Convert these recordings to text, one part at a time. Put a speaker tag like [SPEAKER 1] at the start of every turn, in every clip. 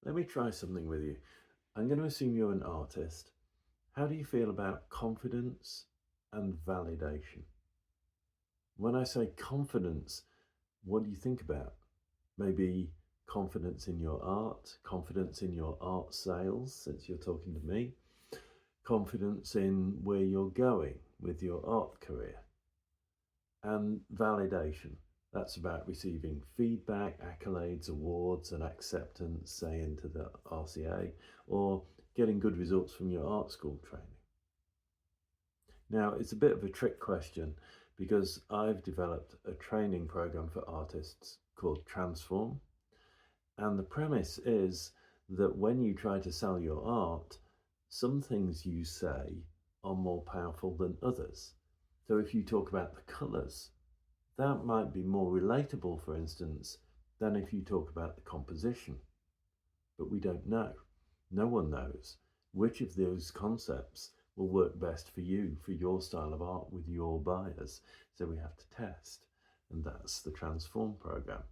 [SPEAKER 1] Let me try something with you. I'm going to assume you're an artist. How do you feel about confidence and validation? When I say confidence, what do you think about? Maybe confidence in your art, confidence in your art sales, since you're talking to me, confidence in where you're going with your art career, and validation. That's about receiving feedback, accolades, awards, and acceptance, say into the RCA, or getting good results from your art school training. Now, it's a bit of a trick question because I've developed a training program for artists called Transform. And the premise is that when you try to sell your art, some things you say are more powerful than others. So if you talk about the colours, that might be more relatable, for instance, than if you talk about the composition. But we don't know. No one knows which of those concepts will work best for you, for your style of art with your buyers. So we have to test, and that's the Transform program.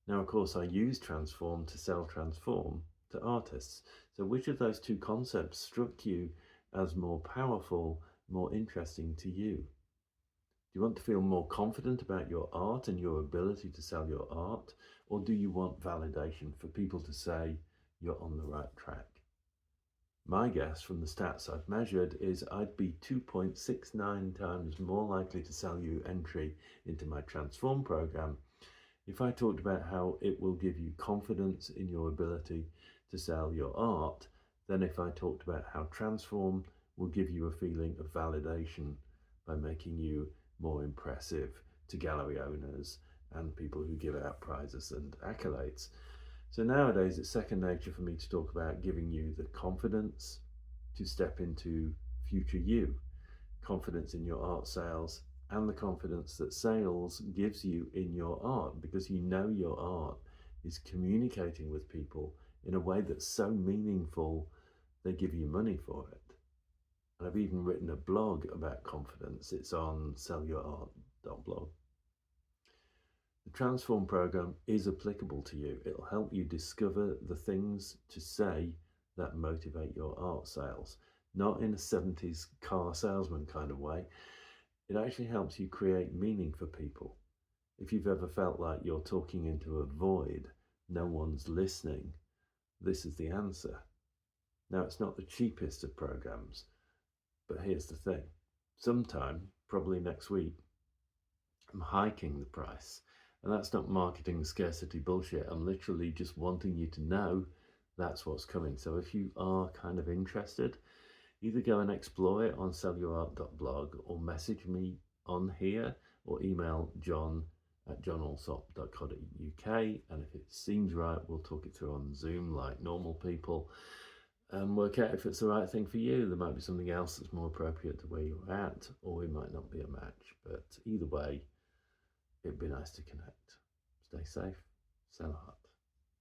[SPEAKER 1] Now, of course, I use Transform to sell Transform to artists. So which of those two concepts struck you as more powerful, more interesting to you? Do you want to feel more confident about your art and your ability to sell your art? Or do you want validation for people to say you're on the right track? My guess from the stats I've measured is I'd be 2.69 times more likely to sell you entry into my Transform program if I talked about how it will give you confidence in your ability to sell your art than if I talked about how Transform will give you a feeling of validation by making you more impressive to gallery owners and people who give out prizes and accolades. So nowadays it's second nature for me to talk about giving you the confidence to step into future you, confidence in your art sales, and the confidence that sales gives you in your art, because you know your art is communicating with people in a way that's so meaningful they give you money for it. And I've even written a blog about confidence. It's on sellyourart.blog. The Transform program is applicable to you. It'll help you discover the things to say that motivate your art sales, not in a 70s car salesman kind of way. It actually helps you create meaning for people. If you've ever felt like you're talking into a void, no one's listening, this is the answer. Now, it's not the cheapest of programs, but here's the thing. Sometime, probably next week, I'm hiking the price. And that's not marketing scarcity bullshit. I'm literally just wanting you to know that's what's coming. So if you are kind of interested, either go and explore it on sellyourart.blog or message me on here or email john@johnallsop.co.uk, and if it seems right, we'll talk it through on Zoom like normal people and work out if it's the right thing for you. There might be something else that's more appropriate to where you're at, or we might not be a match. But either way, it'd be nice to connect. Stay safe, sell art.